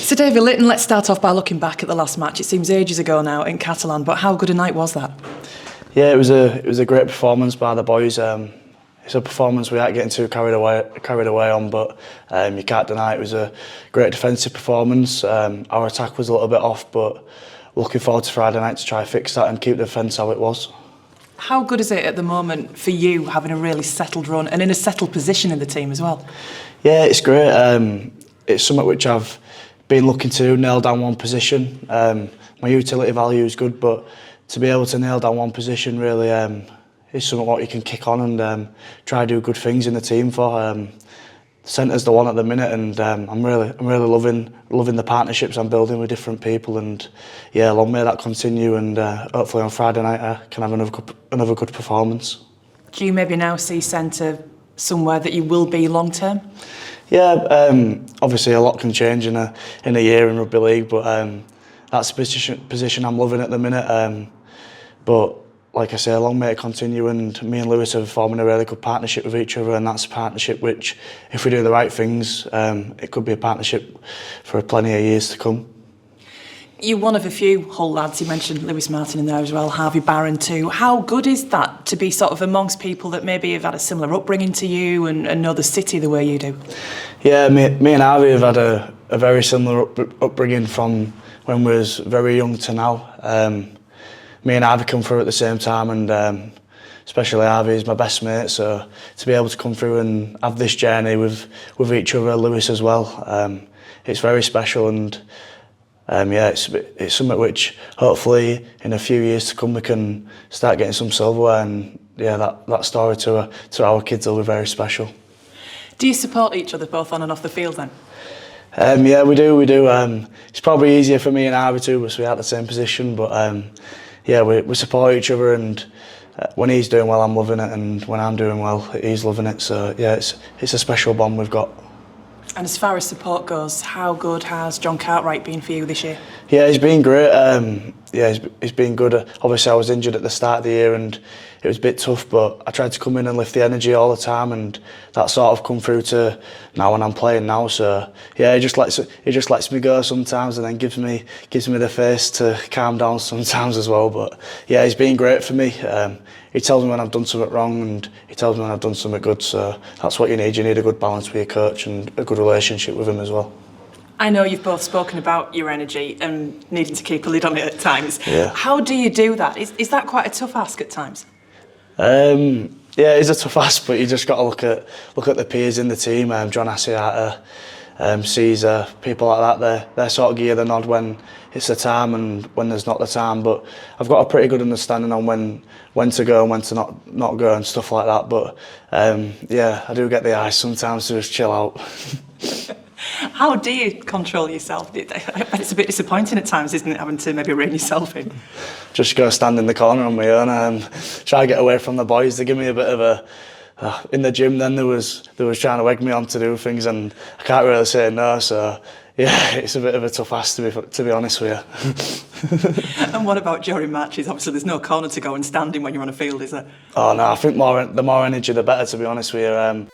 So Davy Litten, let's start off by looking back at the last match. It seems ages ago now in Catalan, but how good a night was that? Yeah, it was a great performance by the boys. It's a performance we aren't getting too carried away on, but you can't deny it was a great defensive performance. Our attack was a little bit off, but looking forward to Friday night to try and fix that and keep the defence how it was. How good is it at the moment for you having a really settled run and in a settled position in the team as well? Yeah, it's great. It's something which I've been looking to nail down one position. My utility value is good, but to be able to nail down one position really is something what you can kick on and try to do good things in the team for. Centre's the one at the minute, and I'm really loving the partnerships I'm building with different people, and yeah, long may that continue, and hopefully on Friday night I can have another good performance. Do you maybe now see centre somewhere that you will be long term? Yeah, obviously a lot can change in a year in rugby league, but that's the position I'm loving at the minute. But like I say, long may it continue, and me and Lewis are forming a really good partnership with each other, and that's a partnership which, if we do the right things, it could be a partnership for plenty of years to come. You're one of a few Hull lads. You mentioned Lewis Martin in there as well, Harvey Barron too. How good is that to be sort of amongst people that maybe have had a similar upbringing to you and know the city the way you do? Yeah, me and Harvey have had a very similar upbringing from when we was very young to now. Me and Harvey come through at the same time, and especially Harvey is my best mate, so to be able to come through and have this journey with each other, Lewis as well, it's very special, and yeah, it's something which hopefully in a few years to come we can start getting some silverware, and yeah, that story to our kids will be very special. Do you support each other both on and off the field then? Yeah, we do. It's probably easier for me and Harvey too, because we are at the same position, but yeah, we support each other, and when he's doing well, I'm loving it, and when I'm doing well, he's loving it. So yeah, it's a special bond we've got. And as far as support goes, how good has John Cartwright been for you this year? Yeah, he's been great. Yeah, he's been good. Obviously, I was injured at the start of the year, and it was a bit tough, but I tried to come in and lift the energy all the time, and that sort of come through to now when I'm playing now. So yeah, he just lets me go sometimes, and then gives me the face to calm down sometimes as well. But yeah, he's been great for me. He tells me when I've done something wrong, and he tells me when I've done something good. So that's what you need. You need a good balance with your coach and a good relationship with him as well. I know you've both spoken about your energy and needing to keep a lid on it at times. Yeah. How do you do that? Is that quite a tough ask at times? Yeah, it's a tough ask, but you just got to look at the peers in the team. John Asiata, Caesar, people like that. They sort of give you the nod when it's the time and when there's not the time. But I've got a pretty good understanding on when to go and when to not go and stuff like that. But yeah, I do get the eyes sometimes to just chill out. How do you control yourself? I bet it's a bit disappointing at times, isn't it, having to maybe rein yourself in? Just go stand in the corner on my own, try to get away from the boys. They give me a bit of a... in the gym then, there was trying to egg me on to do things, and I can't really say no, so yeah, it's a bit of a tough ask to be honest with you. And what about during matches? Obviously there's no corner to go and stand in when you're on a field, is there? Oh no, I think the more energy the better, to be honest with you.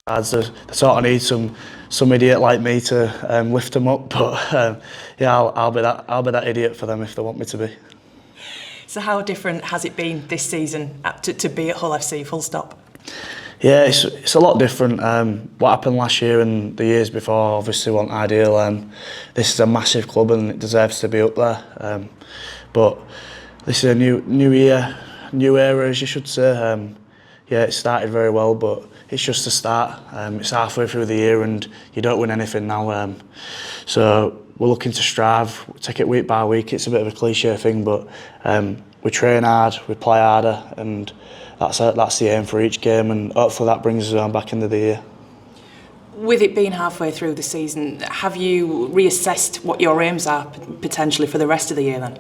They sort of need some idiot like me to lift them up, but yeah, I'll be that idiot for them if they want me to be. So how different has it been this season to be at Hull FC full stop? Yeah, it's a lot different. What happened last year and the years before obviously weren't ideal. This is a massive club and it deserves to be up there. But this is a new year, new era, as you should say. Yeah, it started very well, but it's just a start. It's halfway through the year and you don't win anything now. So we're looking to strive, take it week by week. It's a bit of a cliche thing, but we train hard, we play harder, and that's the aim for each game, and hopefully that brings us on back into the year. With it being halfway through the season, have you reassessed what your aims are potentially for the rest of the year then?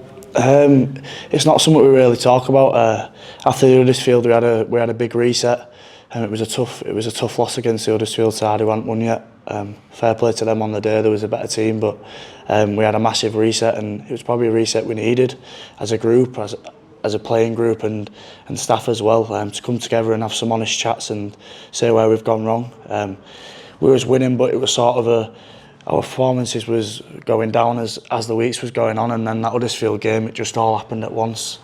It's not something we really talk about. After the Huddersfield, we had a big reset, and it was a tough loss against the Huddersfield side who hadn't won yet. Fair play to them on the day. There was a better team, but we had a massive reset, and it was probably a reset we needed as a group, as a playing group, and staff as well, to come together and have some honest chats and say where we've gone wrong. We was winning, but it was sort of our performances was going down as the weeks was going on, and then that Huddersfield game, it just all happened at once.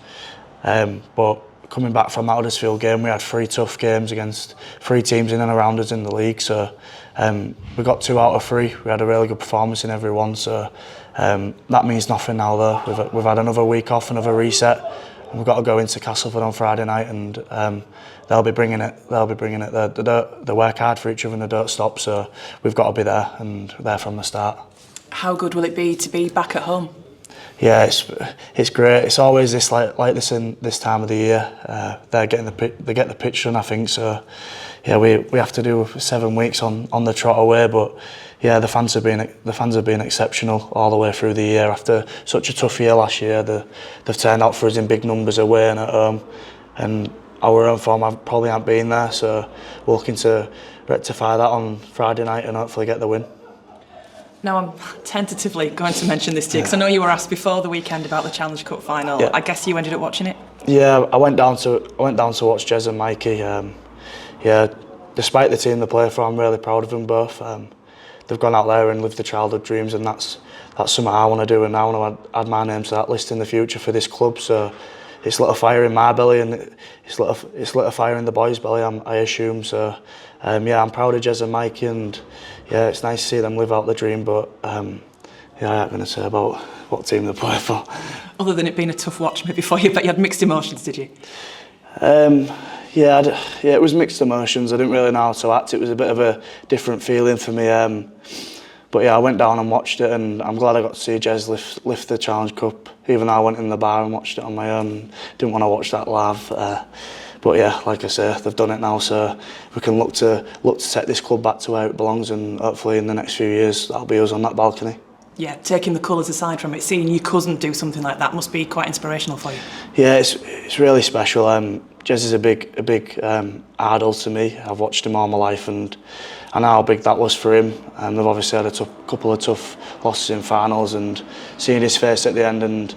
But coming back from that Huddersfield game, we had 3 tough games against 3 teams in and around us in the league. So we got 2 out of 3. We had a really good performance in every one. So that means nothing now though. We've had another week off, another reset. And we've got to go into Castleford on Friday night, and they'll be bringing it. They work hard for each other and they don't stop. So we've got to be there and there from the start. How good will it be to be back at home? Yeah, it's great. It's always this like this in this time of the year. They get the pitch done, I think. So yeah, we have to do 7 weeks on the trot away, but yeah, the fans have been exceptional all the way through the year. After such a tough year last year, they've turned out for us in big numbers away and at home, and our own form probably haven't been there. So we're looking to rectify that on Friday night and hopefully get the win. Now, I'm tentatively going to mention this to you because I know you were asked before the weekend about the Challenge Cup final. Yeah. I guess you ended up watching it. Yeah, I went down to watch Jez and Mikey. Yeah, despite the team they play for, I'm really proud of them both. They've gone out there and lived their childhood dreams, and that's something I want to do, and I want to add my name to that list in the future for this club. So it's lit a fire in my belly, and it's lit a fire in the boys' belly, I assume. So yeah, I'm proud of Jez and Mikey, and yeah, it's nice to see them live out the dream. But yeah, I ain't going to say about what team they play for. Other than it being a tough watch maybe for you, but you had mixed emotions, did you? Yeah, it was mixed emotions. I didn't really know how to act. It was a bit of a different feeling for me. But yeah, I went down and watched it, and I'm glad I got to see Jez lift the Challenge Cup. Even though I went in the bar and watched it on my own, didn't want to watch that live. But yeah, like I say, they've done it now, so we can look to take this club back to where it belongs, and hopefully in the next few years that'll be us on that balcony. Yeah, taking the colours aside from it, seeing your cousin do something like that must be quite inspirational for you. Yeah, it's really special. Jez is a big idol to me. I've watched him all my life, and I know how big that was for him. They've obviously had a couple of tough losses in finals, and seeing his face at the end and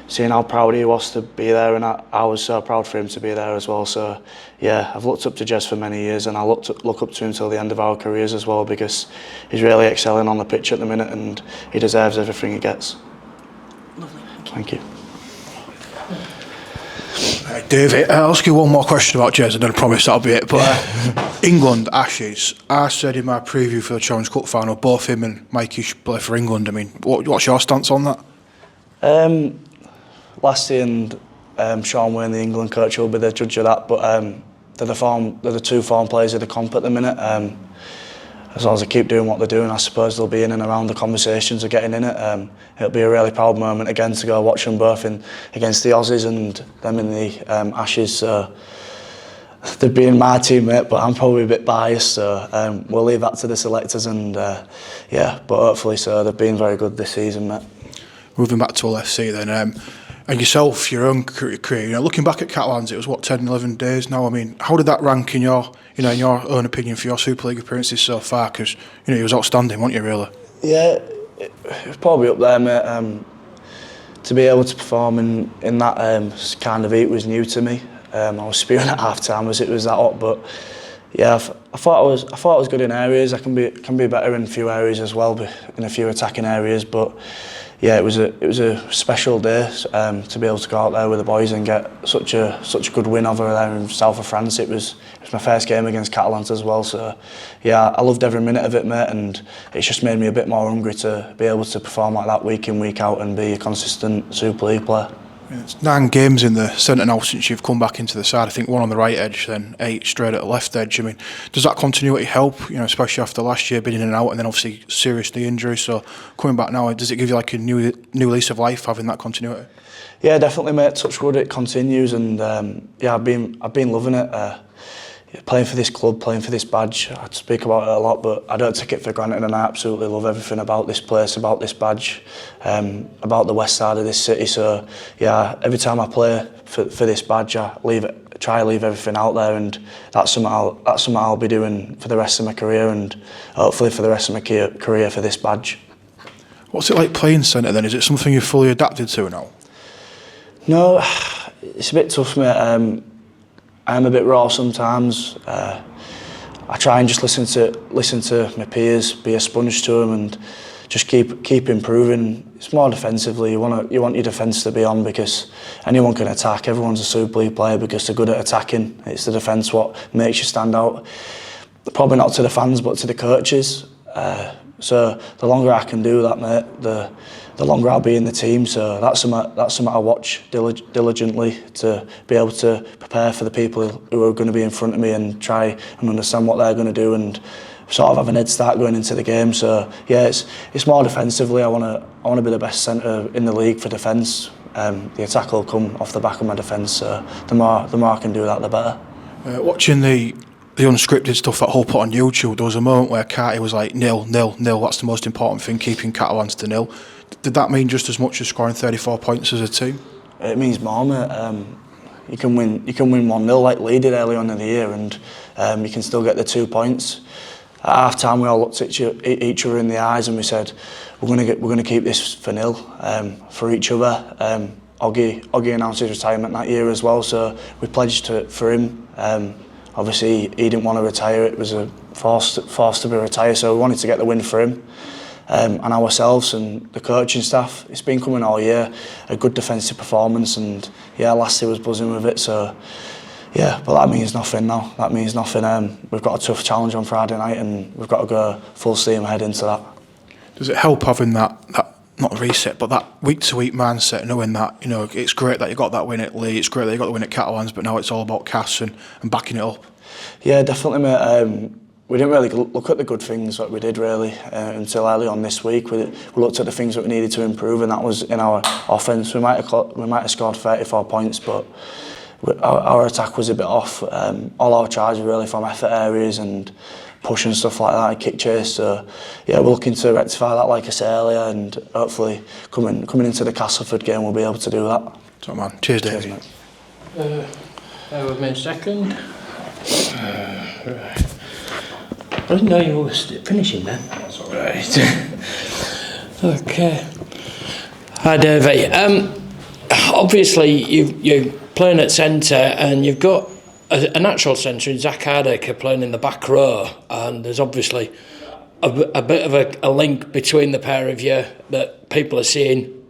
seeing how proud he was to be there, and I was so proud for him to be there as well. So yeah, I've looked up to Jez for many years, and I look up to him till the end of our careers as well, because he's really excelling on the pitch at the minute, and he deserves everything he gets. Lovely, thank you. David, I'll ask you one more question about Jez, and then I promise that'll be it. But England, Ashes, I said in my preview for the Challenge Cup final, both him and Mikey should play for England. I mean, what's your stance on that? Lassie and Sean Wayne, the England coach, will be the judge of that. But they're the 2 form players of the comp at the minute. As long as they keep doing what they're doing, I suppose they'll be in and around the conversations of getting in it. It'll be a really proud moment again to go watch them both against the Aussies and them in the Ashes. So they've been my teammate, but I'm probably a bit biased. So we'll leave that to the selectors, and yeah, but hopefully so. They've been very good this season, mate. Moving back to LFC then. And yourself, your own career, looking back at Catalans, it was what, 10, 11 days now. I mean, how did that rank in your own opinion for your Super League appearances so far? Because you was outstanding, weren't you, really? Yeah, it was probably up there, mate. To be able to perform in that kind of heat was new to me. I was spewing at half time as it was that hot, but yeah, I thought I was good in areas. I can be better in a few areas as well, in a few attacking areas, but. Yeah, it was a special day to be able to go out there with the boys and get such a good win over there in south of France. It was my first game against Catalans as well, so yeah, I loved every minute of it, mate, and it's just made me a bit more hungry to be able to perform like that week in, week out and be a consistent Super League player. It's 9 games in the centre now since you've come back into the side. I think 1 on the right edge, then 8 straight at the left edge. I mean, does that continuity help? Especially after last year being in and out, and then obviously serious knee injury. So coming back now, does it give you like a new lease of life having that continuity? Yeah, definitely, mate. Touch wood, it continues, and yeah, I've been loving it. Playing for this club, playing for this badge, I speak about it a lot, but I don't take it for granted, and I absolutely love everything about this place, about this badge, about the west side of this city. So yeah, every time I play for this badge, I try to leave everything out there, and that's something I'll be doing for the rest of my career, and hopefully for the rest of my career for this badge. What's it like playing centre then? Is it something you've fully adapted to now? No, it's a bit tough, mate. I'm a bit raw sometimes. I try and just listen to my peers, be a sponge to them, and just keep improving. It's more defensively. You want your defence to be on, because anyone can attack. Everyone's a Super League player because they're good at attacking. It's the defence what makes you stand out. Probably not to the fans, but to the coaches. So the longer I can do that, mate, the longer I'll be in the team. So that's something I watch diligently, to be able to prepare for the people who are going to be in front of me and try and understand what they're going to do, and sort of have an head start going into the game. So yeah, it's more defensively. I want to be the best centre in the league for defence. The attack will come off the back of my defence. So the more I can do that, the better. Watching the unscripted stuff that Hull put on YouTube, there was a moment where Carty was like 0-0. That's the most important thing, keeping Catalans to 0. Did that mean just as much as scoring 34 points as a team? It means more, mate. You can win 1-0 like Lee did early on in the year, and you can still get the 2 points. At half time, we all looked at each other in the eyes and we said, we're going to keep this for 0 for each other. Oggy announced his retirement that year as well, so we pledged for him. Obviously, he didn't want to retire. It was a forced to be retired, so we wanted to get the win for him. And ourselves and the coaching staff. It's been coming all year, a good defensive performance, and yeah, last year was buzzing with it. So yeah, but that means nothing now. That means nothing. We've got a tough challenge on Friday night, and we've got to go full steam ahead into that. Does it help having that not a reset, but that week-to-week mindset, knowing that, you know, it's great that you got that win at Lee, it's great that you got the win at Catalans, but now it's all about Cass and backing it up? Yeah, definitely, mate. We didn't really look at the good things that we did really until early on this week. We looked at the things that we needed to improve, and that was in our offence. We might have scored 34 points, but our attack was a bit off. All our charges were really from effort areas and push and stuff like that, kick chase. So yeah, we're looking to rectify that, like I said earlier, and hopefully coming into the Castleford game we'll be able to do that. So man, cheers, Davy. Bear with me a second. Right. I didn't know you were finishing then. That's all right. Okay. Hi, Davy. Obviously, you're playing at centre, and you've got a natural centre in Zach Hardaker playing in the back row, and there's obviously a bit of a link between the pair of you that people are seeing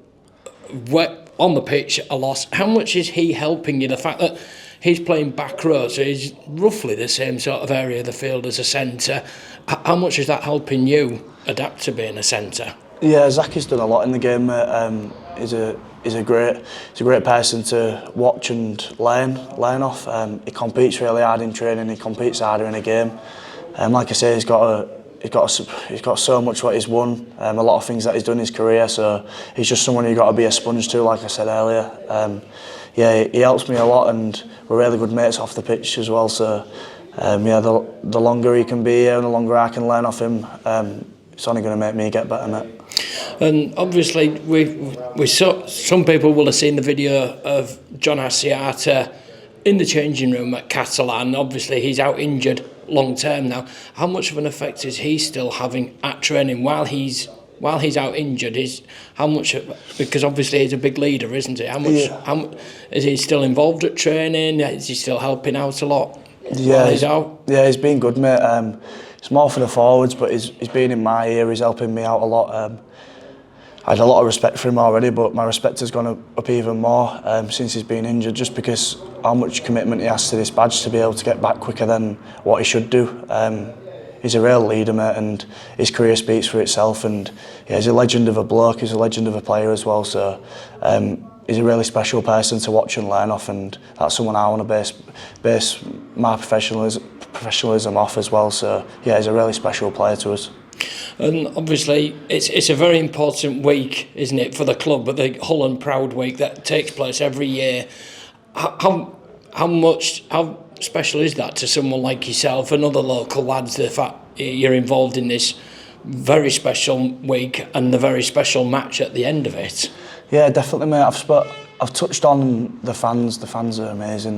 on the pitch a lot. How much is he helping you? The fact that he's playing back row, so he's roughly the same sort of area of the field as a centre. How much is that helping you adapt to being a centre? Yeah, Zach has done a lot in the game, mate. He's a great person to watch and learn off. He competes really hard in training. He competes harder in a game. Like I say, he's got so much what he's won. A lot of things that he's done in his career. So he's just someone you've got to be a sponge to, like I said earlier. Yeah, he helps me a lot, and we're really good mates off the pitch as well. So yeah, the longer he can be here and the longer I can learn off him, it's only going to make me get better, mate. And obviously, we saw, some people will have seen the video of John Asiata in the changing room at Catalan. Obviously, he's out injured long term now. How much of an effect is he still having at training while he's out injured? How much? Because obviously he's a big leader, isn't he? How much is he still involved at training? Is he still helping out a lot while he's out? Yeah, he's been good, mate. It's more for the forwards, but he's been in my ear. He's helping me out a lot. I had a lot of respect for him already, but my respect has gone up even more since he's been injured, just because how much commitment he has to this badge to be able to get back quicker than what he should do. He's a real leader, mate, and his career speaks for itself. And yeah, he's a legend of a bloke. He's a legend of a player as well. So he's a really special person to watch and learn off, and that's someone I want to base my professionalism off as well. So yeah, he's a really special player to us. And obviously, it's a very important week, isn't it, for the club, but the Hull and Proud week that takes place every year. How special is that to someone like yourself and other local lads, the fact you're involved in this very special week and the very special match at the end of it? Yeah, definitely, mate. I've touched on the fans. The fans are amazing.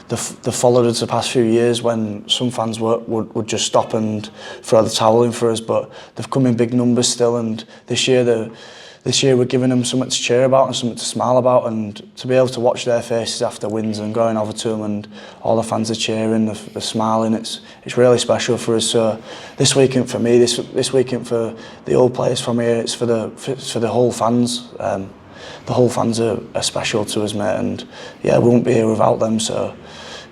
They've followed us the past few years when some fans would just stop and throw the towel in for us, but they've come in big numbers still, and this year they've this year we're giving them something to cheer about and something to smile about, and to be able to watch their faces after wins and going over to them and all the fans are cheering, they're smiling, it's really special for us. So this weekend for me, this weekend for the old players from here, it's for the whole fans. The whole fans are special to us, mate, and yeah, we won't be here without them. So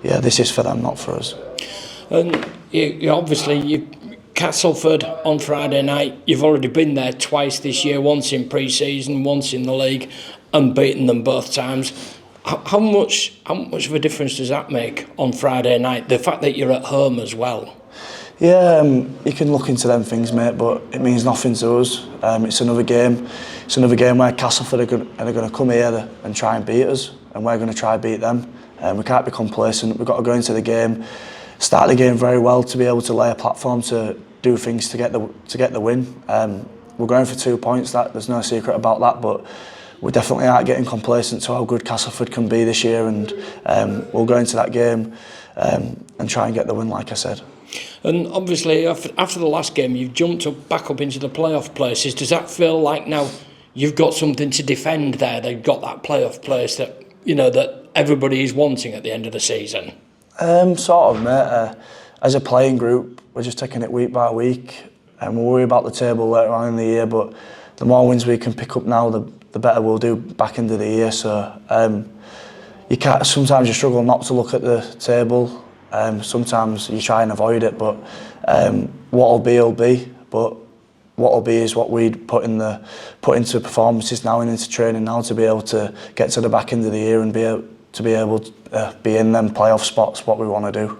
yeah, this is for them, not for us. And you obviously Castleford on Friday night. You've already been there twice this year, once in pre-season, once in the league, and beaten them both times. How much of a difference does that make on Friday night? The fact that you're at home as well. Yeah, you can look into them things, mate, but it means nothing to us. It's another game. It's another game where Castleford are going to come here and try and beat us, and we're going to try and beat them. We can't be complacent. We've got to go into the game, start the game very well to be able to lay a platform to do things to get the win. We're going for 2 points. There's no secret about that, but we definitely aren't getting complacent to how good Castleford can be this year, and we'll go into that game and try and get the win, like I said. And obviously, after the last game, you've jumped back up into the playoff places. Does that feel like now you've got something to defend there? They've got that playoff place that that everybody is wanting at the end of the season. Sort of, mate. As a playing group, we're just taking it week by week, and we'll worry about the table later on in the year. But the more wins we can pick up now, the better we'll do back into the year. So you can't. Sometimes you struggle not to look at the table. Sometimes you try and avoid it, but what'll be will be. But what'll be is what we'd put into performances now and into training now to be able to get to the back end of the year and be able to be in them playoff spots. What we want to do.